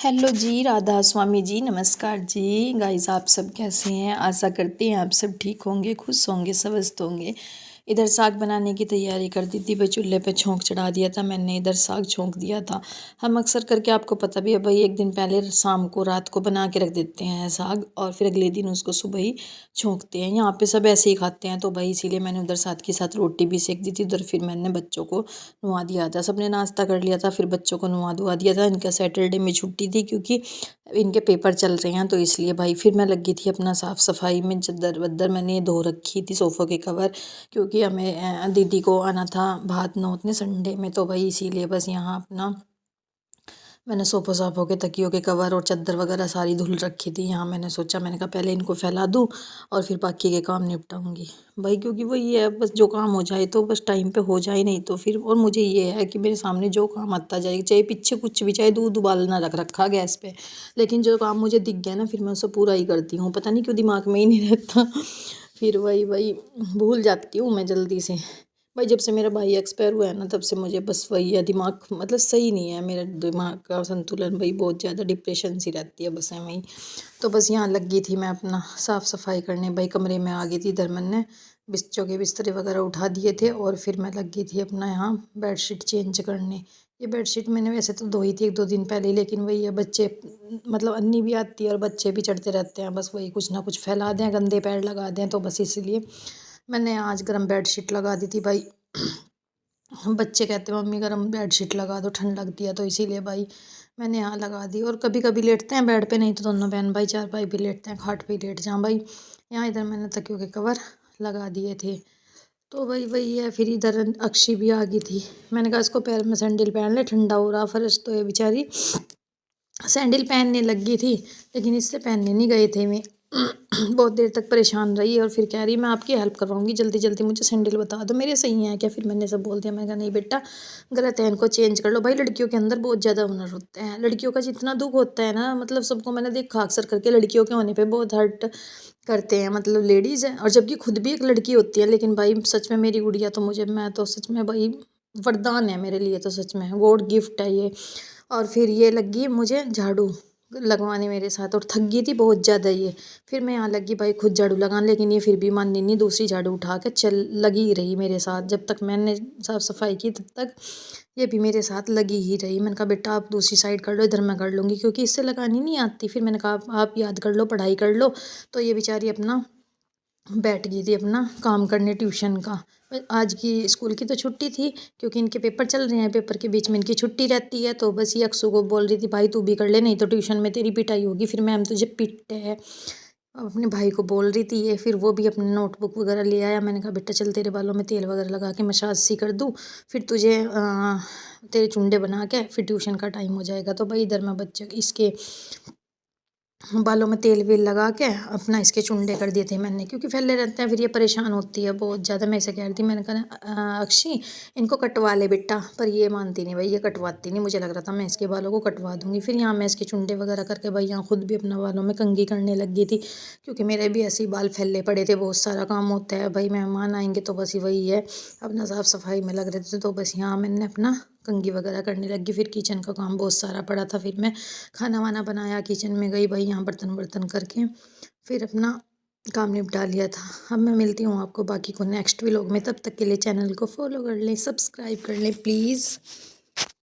Hello जी, राधा स्वामी जी, नमस्कार जी। Guys आप सब कैसे हैं? आशा करते हैं आप सब ठीक होंगे, खुश होंगे, स्वस्थ होंगे। इधर साग बनाने की तैयारी कर दी थी भाई, चूल्हे पे छोंक चढ़ा दिया था मैंने, इधर साग छोंक दिया था। हम अक्सर करके आपको पता भी है भाई, एक दिन पहले शाम को रात को बना के रख देते हैं साग और फिर अगले दिन उसको सुबह ही छोंकते हैं। यहाँ पे सब ऐसे ही खाते हैं, तो भाई इसीलिए मैंने उधर साथ के साथ रोटी भी सेक दी थी। उधर फिर मैंने बच्चों को नुआ दिया था, सबने नाश्ता कर लिया था, फिर बच्चों को नुआ धुआ दिया था। इनका सैटरडे में छुट्टी थी क्योंकि इनके पेपर चल रहे हैं, तो इसलिए भाई फिर मैं लगी थी अपना साफ़ सफाई में। चद्दर वद्दर मैंने धो रखी थी, सोफ़ों के कवर, क्योंकि हमें दीदी को आना था भात नौतने संडे में, तो भाई इसीलिए बस यहाँ अपना मैंने सोफ़ों साफ़ों के तकियों के कवर और चद्दर वगैरह सारी धुल रखी थी। यहाँ मैंने सोचा, मैंने कहा पहले इनको फैला दूँ और फिर बाकी के काम निपटाऊँगी भाई, क्योंकि वही है बस, जो काम हो जाए तो बस टाइम पे हो जाए, नहीं तो फिर। और मुझे ये है कि मेरे सामने जो काम आता जाए, चाहे पीछे कुछ भी, चाहे दूध उबालना रख रखा गैस पे, लेकिन जो काम मुझे दिख गया ना फिर मैं उसे पूरा ही करती हूँ। पता नहीं क्यों दिमाग में ही नहीं रहता फिर वही वही भूल जाती हूँ मैं जल्दी से भाई। जब से मेरा भाई एक्सपायर हुआ है ना, तब से मुझे बस वही है, दिमाग मतलब सही नहीं है मेरा, दिमाग का संतुलन भाई बहुत ज़्यादा डिप्रेशन सी रहती है बस है वही। तो बस यहाँ लगी थी मैं अपना साफ़ सफाई करने भाई, कमरे में आ गई थी। इधर मैंने बिस्तरों के बिस्तरे वगैरह उठा दिए थे और फिर मैं लगी थी अपना यहाँ बेडशीट चेंज करने। ये बेडशीट मैंने वैसे तो धोई थी 1-2 दिन पहले, लेकिन वही है, बच्चे मतलब अन्नी भी आती है और बच्चे भी चढ़ते रहते हैं, बस वही कुछ ना कुछ फैला दें, गंदे पैर लगा दें, तो बस इसलिए मैंने आज गर्म बेडशीट लगा दी थी भाई। बच्चे कहते हैं मम्मी गर्म बेडशीट लगा दो, ठंड लगती है, तो इसीलिए भाई मैंने यहाँ लगा दी। और कभी कभी लेटते हैं बेड पे, नहीं तो दोनों बहन भाई चारपाई भी लेटते हैं, खाट पे ही लेट जाऊँ भाई। यहाँ इधर मैंने तकियों के कवर लगा दिए थे, तो भाई वही है। फिर इधर अक्षी भी आ गई थी, मैंने कहा इसको पैर में सैंडल पहन ले, ठंडा हो रहा फर्श, तो ये बेचारी सैंडल पहनने लगी थी, लेकिन इससे पहनने नहीं गए थे मैं बहुत देर तक परेशान रही और फिर कह रही मैं आपकी हेल्प करवाऊंगी, जल्दी जल्दी मुझे सैंडल बता दो मेरे सही हैं क्या। फिर मैंने सब बोल दिया, मैं कहा नहीं बेटा गलत है, इनको चेंज कर लो। भाई लड़कियों के अंदर बहुत ज़्यादा हुनर होते हैं, लड़कियों का जितना दुख होता है ना, मतलब सबको मैंने देखा अक्सर करके लड़कियों के होने पे बहुत हर्ट करते हैं, मतलब लेडीज़ है, और जबकि खुद भी एक लड़की होती है। लेकिन भाई सच में मेरी गुड़िया तो मुझे, मैं तो सच में भाई वरदान है मेरे लिए, तो सच में गॉड गिफ्ट है ये। और फिर ये लगी मुझे झाड़ू लगवाने मेरे साथ, और थक गई थी बहुत ज़्यादा ये। फिर मैं यहाँ लगी भाई खुद झाड़ू लगाने, लेकिन ये फिर भी मानी नहीं, दूसरी झाड़ू उठा के चल लगी ही रही मेरे साथ। जब तक मैंने साफ़ सफाई की तब तक ये भी मेरे साथ लगी ही रही। मैंने कहा बेटा आप दूसरी साइड कर लो, इधर मैं कर लूँगी, क्योंकि इससे लगानी नहीं आती। फिर मैंने कहा आप याद कर लो, पढ़ाई कर लो। तो ये बेचारी अपना बैठ गई थी अपना काम करने ट्यूशन का। आज की स्कूल की तो छुट्टी थी, क्योंकि इनके पेपर चल रहे हैं, पेपर के बीच में इनकी छुट्टी रहती है। तो बस ये अक्सू को बोल रही थी भाई तू भी कर ले, नहीं तो ट्यूशन में तेरी पिटाई होगी, फिर मैम तुझे पीटते हैं। अपने भाई को बोल रही थी ये, फिर वो भी अपने नोटबुक वगैरह ले आया। मैंने कहा बेटा चल तेरे बालों में तेल वगैरह लगा के मसाज सी कर दूँ, फिर तुझे तेरे चुंडे बना के फिर ट्यूशन का टाइम हो जाएगा। तो भाई इधर मैं बच्चे इसके बालों में तेल वेल लगा के अपना इसके चुंडे कर दिए थे मैंने, क्योंकि फैले रहते हैं, फिर ये परेशान होती है बहुत ज़्यादा। मैं इसे कह रही थी, मैंने कहा अक्षी इनको कटवा ले बेटा, पर ये मानती नहीं भाई, ये कटवाती नहीं। मुझे लग रहा था मैं इसके बालों को कटवा दूंगी। फिर यहाँ मैं इसके चुंडे वगैरह करके भाई यहाँ खुद भी अपना बालों में कंघी करने लग गई थी, क्योंकि मेरे भी ऐसे ही बाल फैले पड़े थे। बहुत सारा काम होता है भाई, मेहमान आएंगे तो बस वही है, अपना साफ़ सफाई में लग रहे थे। तो बस यहाँ मैंने अपना कंघी वगैरह करने लगी। फिर किचन का काम बहुत सारा पड़ा था, फिर मैं खाना वाना बनाया, किचन में गई भाई, यहाँ बर्तन वर्तन करके फिर अपना काम निपटा लिया था। अब मैं मिलती हूँ आपको बाकी को नेक्स्ट व्लॉग में, तब तक के लिए चैनल को फॉलो कर लें, सब्सक्राइब कर लें प्लीज़।